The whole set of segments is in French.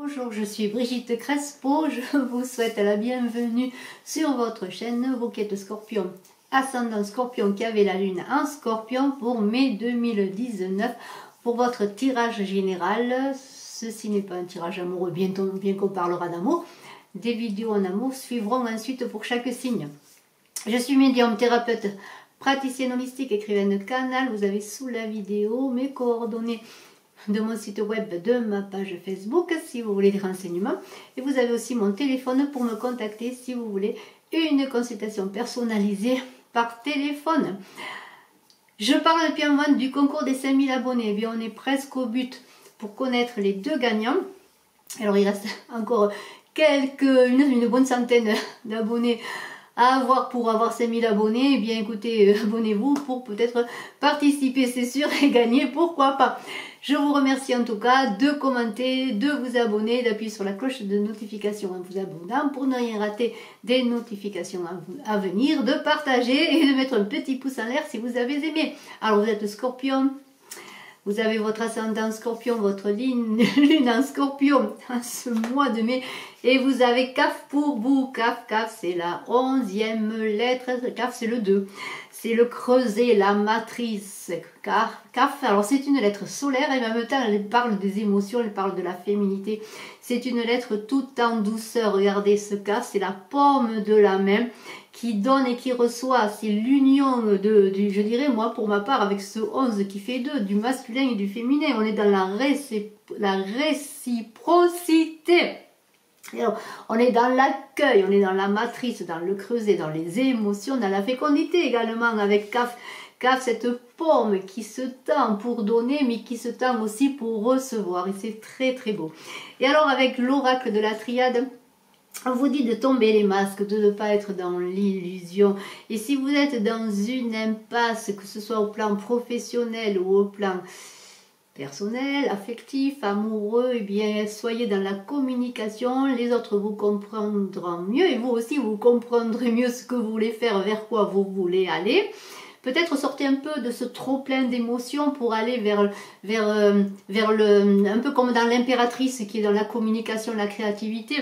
Bonjour, je suis Brigitte Crespo, je vous souhaite la bienvenue sur votre chaîne Vos quêtes Scorpion. Ascendant Scorpion qui avait la lune en Scorpion pour mai 2019 pour votre tirage général. Ceci n'est pas un tirage amoureux, bien qu'on parlera d'amour. Des vidéos en amour suivront ensuite pour chaque signe. Je suis médium, thérapeute, praticienne holistique, écrivaine de canal. Vous avez sous la vidéo mes coordonnées de mon site web, de ma page Facebook si vous voulez des renseignements, et vous avez aussi mon téléphone pour me contacter si vous voulez une consultation personnalisée par téléphone. Je parle depuis un moment du concours des 5000 abonnés. Eh bien, on est presque au but pour connaître les deux gagnants. Alors il reste encore une bonne centaine d'abonnés à avoir pour avoir 5000 abonnés. Eh bien écoutez, abonnez-vous pour peut-être participer, c'est sûr, et gagner, pourquoi pas. Je vous remercie en tout cas de commenter, de vous abonner, d'appuyer sur la cloche de notification en vous abonnant pour ne rien rater des notifications à venir, de partager et de mettre un petit pouce en l'air si vous avez aimé. Alors vous êtes Scorpion, vous avez votre ascendant Scorpion, votre lune en Scorpion en ce mois de mai, et vous avez CAF pour vous. CAF, c'est la 11e lettre, CAF c'est le 2. C'est le creuset, la matrice. CAF, alors c'est une lettre solaire et en même temps elle parle des émotions, elle parle de la féminité. C'est une lettre toute en douceur. Regardez ce CAF, c'est la paume de la main qui donne et qui reçoit. C'est l'union je dirais moi pour ma part avec ce 11 qui fait 2, du masculin et du féminin. On est dans la réciprocité. Alors, on est dans l'accueil, on est dans la matrice, dans le creuset, dans les émotions, dans la fécondité également avec CAF. CAF, cette paume qui se tend pour donner, mais qui se tend aussi pour recevoir. Et c'est très très beau. Et alors avec l'oracle de la triade, on vous dit de tomber les masques, de ne pas être dans l'illusion. Et si vous êtes dans une impasse, que ce soit au plan professionnel ou au plan personnel, affectif, amoureux, eh bien soyez dans la communication, les autres vous comprendront mieux et vous aussi vous comprendrez mieux ce que vous voulez faire, vers quoi vous voulez aller. Peut-être sortez un peu de ce trop plein d'émotions pour aller vers un peu comme dans l'impératrice qui est dans la communication, la créativité.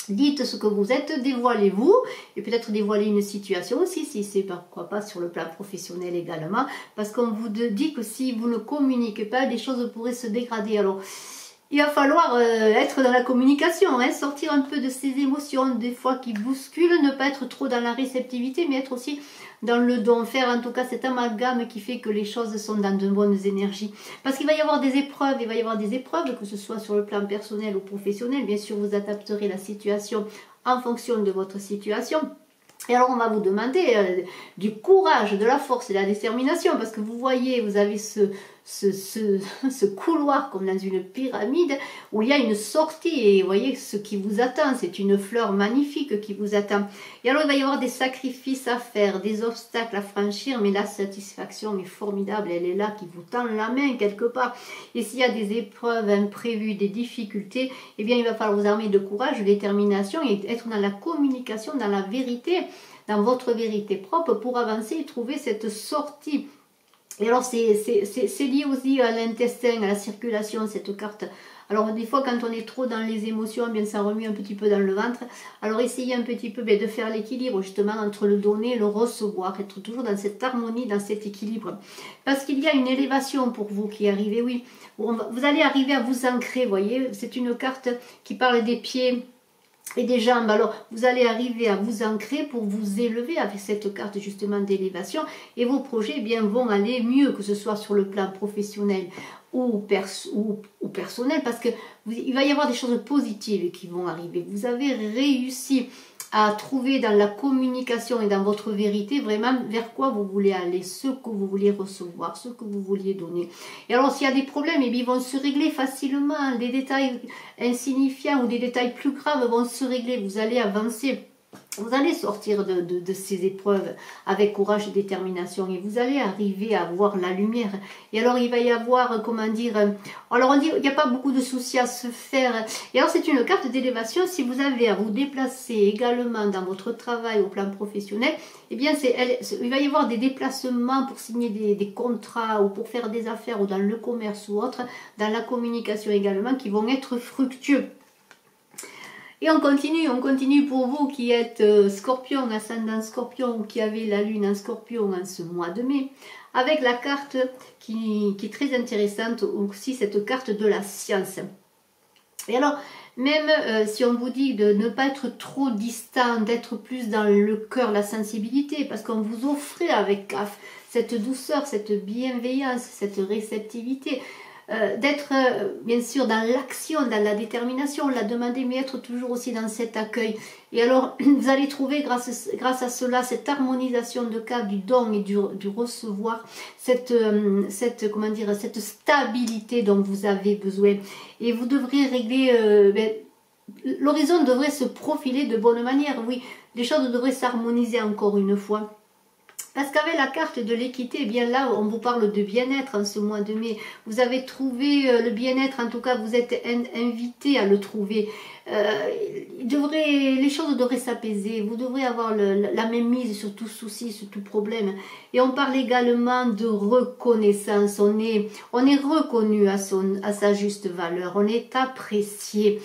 Dites ce que vous êtes, dévoilez-vous, et peut-être dévoiler une situation aussi, si c'est pourquoi pas sur le plan professionnel également, parce qu'on vous dit que si vous ne communiquez pas, des choses pourraient se dégrader. Alors, il va falloir être dans la communication, hein, sortir un peu de ces émotions, des fois qui bousculent, ne pas être trop dans la réceptivité, mais être aussi dans le don, faire en tout cas cet amalgame qui fait que les choses sont dans de bonnes énergies. Parce qu'il va y avoir des épreuves, que ce soit sur le plan personnel ou professionnel. Bien sûr, vous adapterez la situation en fonction de votre situation. Et alors on va vous demander du courage, de la force et de la détermination, parce que vous voyez, vous avez ce couloir comme dans une pyramide où il y a une sortie, et vous voyez ce qui vous attend, c'est une fleur magnifique qui vous attend. Et alors il va y avoir des sacrifices à faire, des obstacles à franchir, mais la satisfaction est formidable, elle est là qui vous tend la main quelque part. Et s'il y a des épreuves imprévues, des difficultés, eh bien il va falloir vous armer de courage, de détermination et être dans la communication, dans la vérité, dans votre vérité propre pour avancer et trouver cette sortie. Et alors c'est lié aussi à l'intestin, à la circulation, cette carte. Alors des fois quand on est trop dans les émotions, eh bien ça remue un petit peu dans le ventre. Alors essayez un petit peu de faire l'équilibre justement entre le donner et le recevoir, être toujours dans cette harmonie, dans cet équilibre. Parce qu'il y a une élévation pour vous qui arrive, oui. Vous allez arriver à vous ancrer, vous voyez. C'est une carte qui parle des pieds et des jambes. Alors vous allez arriver à vous ancrer pour vous élever avec cette carte justement d'élévation, et vos projets eh bien vont aller mieux, que ce soit sur le plan professionnel ou personnel, parce que il va y avoir des choses positives qui vont arriver. Vous avez réussi à trouver dans la communication et dans votre vérité vraiment vers quoi vous voulez aller, ce que vous voulez recevoir, ce que vous vouliez donner. Et alors s'il y a des problèmes, eh bien, ils vont se régler facilement. Des détails insignifiants ou des détails plus graves vont se régler. Vous allez avancer. Vous allez sortir de ces épreuves avec courage et détermination, et vous allez arriver à voir la lumière. Et alors il va y avoir, comment dire, alors on dit il n'y a pas beaucoup de soucis à se faire. Et alors c'est une carte d'élévation. Si vous avez à vous déplacer également dans votre travail au plan professionnel, eh bien il va y avoir des déplacements pour signer des contrats ou pour faire des affaires ou dans le commerce ou autre, dans la communication également, qui vont être fructueux. Et on continue pour vous qui êtes scorpion, ascendant scorpion, ou qui avez la lune en scorpion en ce mois de mai, avec la carte qui est très intéressante, aussi cette carte de la science. Et alors, même si on vous dit de ne pas être trop distant, d'être plus dans le cœur, la sensibilité, parce qu'on vous offrait avec CAF cette douceur, cette bienveillance, cette réceptivité, d'être bien sûr dans l'action, dans la détermination, la demander, mais être toujours aussi dans cet accueil. Et alors, vous allez trouver grâce à cela, cette harmonisation de cas du don et du recevoir, cette stabilité dont vous avez besoin. Et vous devrez régler, l'horizon devrait se profiler de bonne manière, oui, les choses devraient s'harmoniser encore une fois. Parce qu'avec la carte de l'équité, eh bien là, on vous parle de bien-être en ce mois de mai. Vous avez trouvé le bien-être, en tout cas, vous êtes invité à le trouver. Les choses devraient s'apaiser. Vous devrez avoir la même mise sur tout souci, sur tout problème. Et on parle également de reconnaissance. On est reconnu à sa juste valeur. On est apprécié.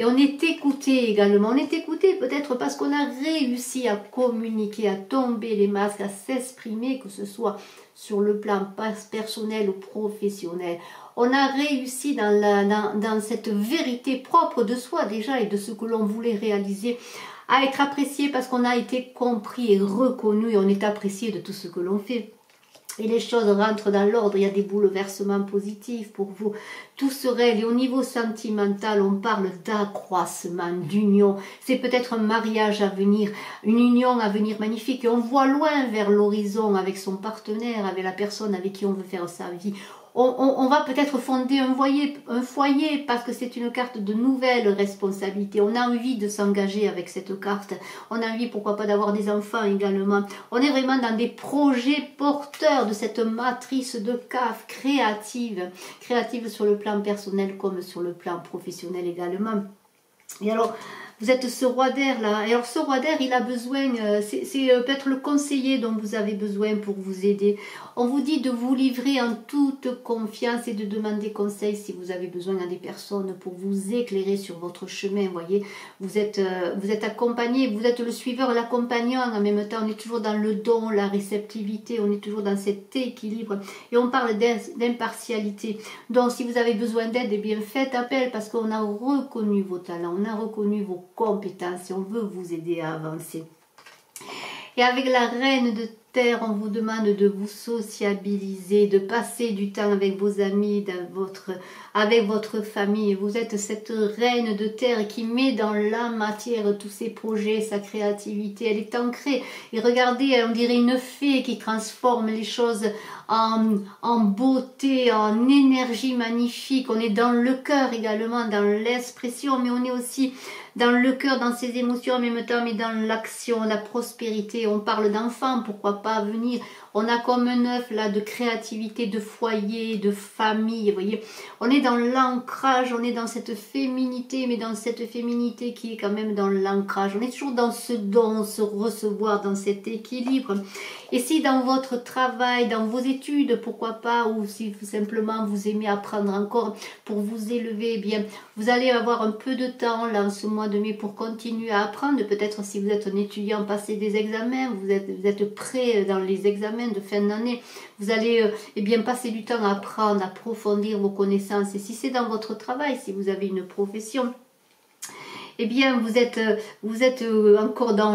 Et on est écouté également. On est écouté peut-être parce qu'on a réussi à communiquer, à tomber les masques, à s'exprimer, que ce soit sur le plan personnel ou professionnel. On a réussi dans cette vérité propre de soi déjà et de ce que l'on voulait réaliser, à être apprécié parce qu'on a été compris et reconnu et on est apprécié de tout ce que l'on fait. Et les choses rentrent dans l'ordre, il y a des bouleversements positifs pour vous. Tout se règle. Et au niveau sentimental, on parle d'accroissement, d'union. C'est peut-être un mariage à venir, une union à venir magnifique. Et on voit loin vers l'horizon avec son partenaire, avec la personne avec qui on veut faire sa vie. On va peut-être fonder un foyer parce que c'est une carte de nouvelles responsabilités. On a envie de s'engager avec cette carte. On a envie, pourquoi pas, d'avoir des enfants également. On est vraiment dans des projets porteurs de cette matrice de CAF créative sur le plan personnel comme sur le plan professionnel également. Et alors, vous êtes ce roi d'air là. Et alors ce roi d'air, il a besoin, c'est peut-être le conseiller dont vous avez besoin pour vous aider. On vous dit de vous livrer en toute confiance et de demander conseil si vous avez besoin à des personnes pour vous éclairer sur votre chemin. Vous voyez, vous êtes accompagné, vous êtes le suiveur, l'accompagnant. En même temps, on est toujours dans le don, la réceptivité, on est toujours dans cet équilibre. Et on parle d'impartialité. Donc si vous avez besoin d'aide, eh bien faites appel parce qu'on a reconnu vos talents, on a reconnu vos compétences et on veut vous aider à avancer. Et avec la reine de terre, on vous demande de vous sociabiliser, de passer du temps avec vos amis, avec votre famille. Vous êtes cette reine de terre qui met dans la matière tous ses projets, sa créativité. Elle est ancrée. Et regardez, on dirait une fée qui transforme les choses en beauté, en énergie magnifique. On est dans le cœur également, dans l'expression, mais on est aussi dans le cœur, dans ses émotions en même temps, mais dans l'action, la prospérité. On parle d'enfants, pourquoi pas venir. On a comme un œuf là de créativité, de foyer, de famille. Vous voyez, on est dans l'ancrage, on est dans cette féminité, mais dans cette féminité qui est quand même dans l'ancrage. On est toujours dans ce don, ce recevoir, dans cet équilibre. Et si dans votre travail, dans vos études, pourquoi pas, ou si simplement vous aimez apprendre encore pour vous élever, eh bien, vous allez avoir un peu de temps là en ce mois de mai pour continuer à apprendre. Peut-être si vous êtes un étudiant, passer des examens, vous êtes prêt dans les examens de fin d'année, vous allez eh bien passer du temps à apprendre, à approfondir vos connaissances. Et si c'est dans votre travail, si vous avez une profession, eh bien vous êtes encore dans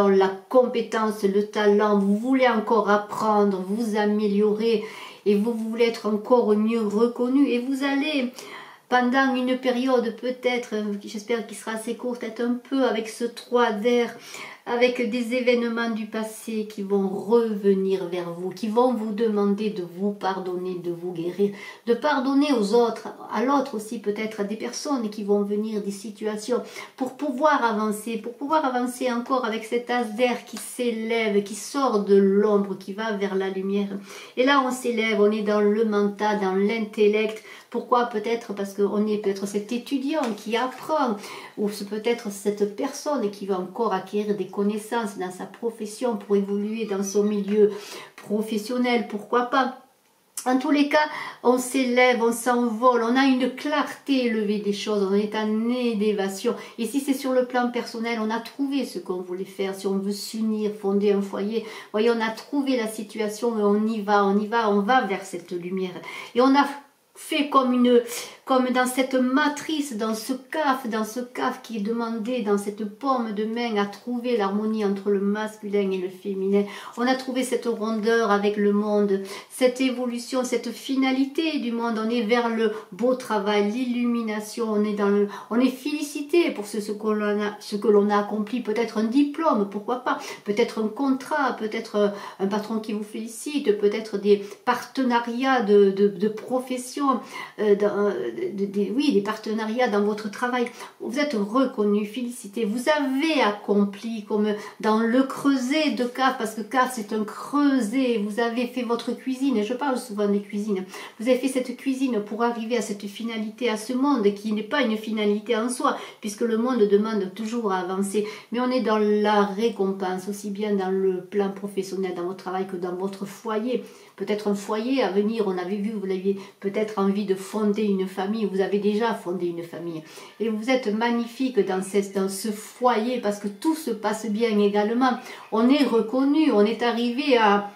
la compétence, le talent, vous voulez encore apprendre, vous améliorer et vous voulez être encore mieux reconnu et vous allez pendant une période peut-être, j'espère qu'il sera assez courte, être un peu avec ce 3 d'air, avec des événements du passé qui vont revenir vers vous, qui vont vous demander de vous pardonner, de vous guérir, de pardonner aux autres, à l'autre aussi peut-être, à des personnes qui vont venir, des situations, pour pouvoir avancer encore avec cet as d'air qui s'élève, qui sort de l'ombre, qui va vers la lumière. Et là on s'élève, on est dans le mental, dans l'intellect. Pourquoi? Peut-être parce qu'on est peut-être cet étudiant qui apprend, ou c'est peut-être cette personne qui va encore acquérir des connaissances dans sa profession pour évoluer dans son milieu professionnel, pourquoi pas. En tous les cas, on s'élève, on s'envole, on a une clarté élevée des choses, on est en élévation. Et si c'est sur le plan personnel, on a trouvé ce qu'on voulait faire. Si on veut s'unir, fonder un foyer, voyez, on a trouvé la situation et on y va, on va vers cette lumière. Et on a fait comme dans cette matrice, dans ce caf qui est demandé, dans cette paume de main, à trouver l'harmonie entre le masculin et le féminin. On a trouvé cette rondeur avec le monde, cette évolution, cette finalité du monde. On est vers le beau travail, l'illumination. On est félicité pour ce que l'on a accompli. Peut-être un diplôme, pourquoi pas. Peut-être un contrat, peut-être un patron qui vous félicite, peut-être des partenariats de profession, oui, des partenariats dans votre travail. Vous êtes reconnu, félicité. Vous avez accompli comme dans le creuset de cave, parce que cave c'est un creuset. Vous avez fait votre cuisine, et je parle souvent des cuisines. Vous avez fait cette cuisine pour arriver à cette finalité, à ce monde qui n'est pas une finalité en soi, puisque le monde demande toujours à avancer. Mais on est dans la récompense, aussi bien dans le plan professionnel, dans votre travail, que dans votre foyer. Peut-être un foyer à venir, on avait vu, vous aviez peut-être envie de fonder une famille, vous avez déjà fondé une famille. Et vous êtes magnifique dans ce foyer, parce que tout se passe bien également. On est reconnu, on est arrivé à...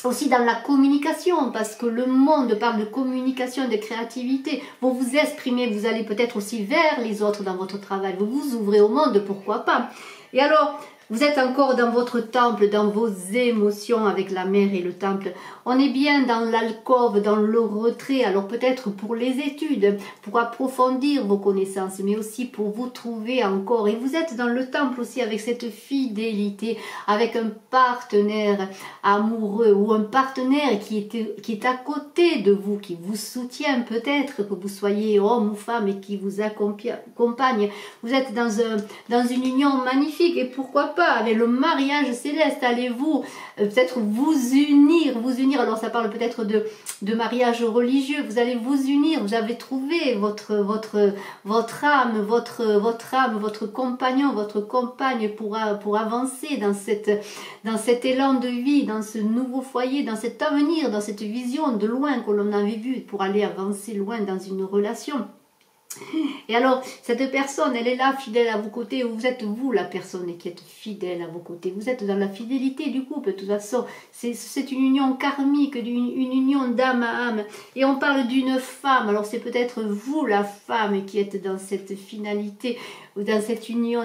Aussi dans la communication, parce que le monde parle de communication, de créativité. Vous vous exprimez, vous allez peut-être aussi vers les autres dans votre travail. Vous vous ouvrez au monde, pourquoi pas. Et alors, vous êtes encore dans votre temple, dans vos émotions avec la mer et le temple. On est bien dans l'alcôve, dans le retrait. Alors peut-être pour les études, pour approfondir vos connaissances, mais aussi pour vous trouver encore. Et vous êtes dans le temple aussi avec cette fidélité, avec un partenaire amoureux ou un partenaire qui est à côté de vous, qui vous soutient peut-être, que vous soyez homme ou femme et qui vous accompagne. Vous êtes dans une union magnifique, et pourquoi pas avec le mariage céleste, allez-vous peut-être vous unir, alors ça parle peut-être de mariage religieux, vous allez vous unir, vous avez trouvé votre âme, votre compagnon, votre compagne pour avancer dans cet élan de vie, dans ce nouveau foyer, dans cet avenir, dans cette vision de loin que l'on avait vue, pour aller avancer loin dans une relation. Et alors, cette personne, elle est là, fidèle à vos côtés, ou vous êtes vous la personne qui êtes fidèle à vos côtés. Vous êtes dans la fidélité du couple, de toute façon. C'est une union karmique, une union d'âme à âme. Et on parle d'une femme, alors c'est peut-être vous la femme qui êtes dans cette finalité, ou dans cette union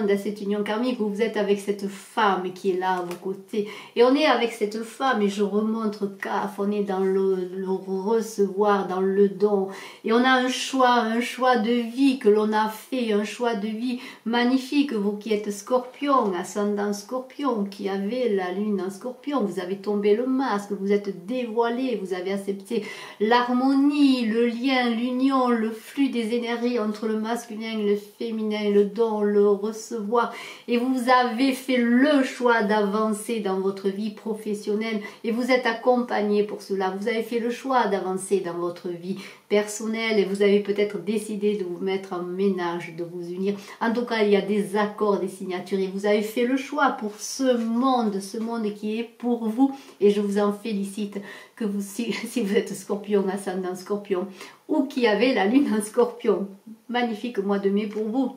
karmique, où vous êtes avec cette femme qui est là à vos côtés. Et on est avec cette femme, et je remontre CAF, on est dans le recevoir, dans le don. Et on a un choix de vie que l'on a fait, un choix de vie magnifique. Vous qui êtes scorpion, ascendant scorpion, qui avez la lune en scorpion, vous avez tombé le masque, vous êtes dévoilé, vous avez accepté l'harmonie, le lien, l'union, le flux des énergies entre le masculin et le féminin, le don, le recevoir, et vous avez fait le choix d'avancer dans votre vie professionnelle, et vous êtes accompagné pour cela. Vous avez fait le choix d'avancer dans votre vie personnelle, et vous avez peut-être décidé de vous mettre en ménage, de vous unir. En tout cas, il y a des accords, des signatures, et vous avez fait le choix pour ce monde qui est pour vous, et je vous en félicite. Que vous, si vous êtes scorpion, ascendant scorpion, ou qui avez la lune en scorpion, magnifique mois de mai pour vous.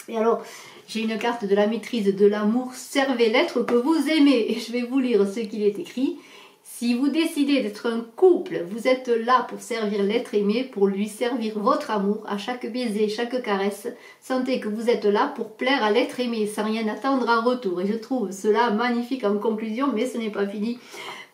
Et alors, j'ai une carte de la maîtrise de l'amour. Servez l'être que vous aimez. Et je vais vous lire ce qu'il est écrit. Si vous décidez d'être un couple, vous êtes là pour servir l'être aimé, pour lui servir votre amour à chaque baiser, chaque caresse. Sentez que vous êtes là pour plaire à l'être aimé, sans rien attendre en retour. Et je trouve cela magnifique en conclusion, mais ce n'est pas fini.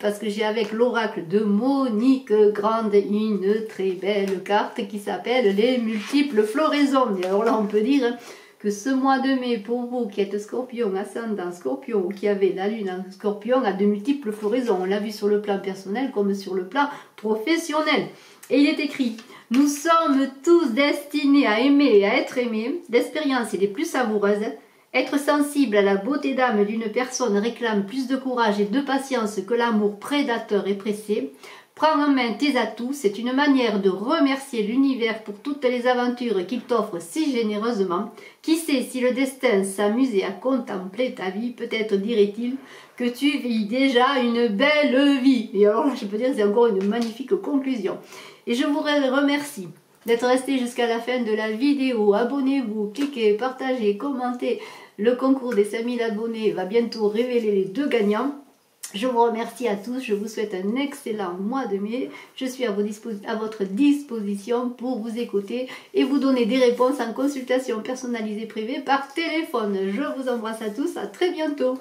Parce que j'ai avec l'oracle de Monique Grande une très belle carte qui s'appelle les multiples floraisons. Et alors là, on peut dire que ce mois de mai, pour vous qui êtes scorpion, ascendant scorpion, ou qui avez la lune en scorpion, a de multiples floraisons. On l'a vu sur le plan personnel comme sur le plan professionnel. Et il est écrit, nous sommes tous destinés à aimer et à être aimés. L'expérience est les plus savoureuses. Être sensible à la beauté d'âme d'une personne réclame plus de courage et de patience que l'amour prédateur et pressé. Prends en main tes atouts, c'est une manière de remercier l'univers pour toutes les aventures qu'il t'offre si généreusement. Qui sait si le destin s'amusait à contempler ta vie, peut-être dirait-il que tu vis déjà une belle vie. Et alors là, je peux dire que c'est encore une magnifique conclusion. Et je vous remercie d'être resté jusqu'à la fin de la vidéo. Abonnez-vous, cliquez, partagez, commentez. Le concours des 5000 abonnés va bientôt révéler les 2 gagnants. Je vous remercie à tous, je vous souhaite un excellent mois de mai. Je suis à votre disposition pour vous écouter et vous donner des réponses en consultation personnalisée privée par téléphone. Je vous embrasse à tous, à très bientôt.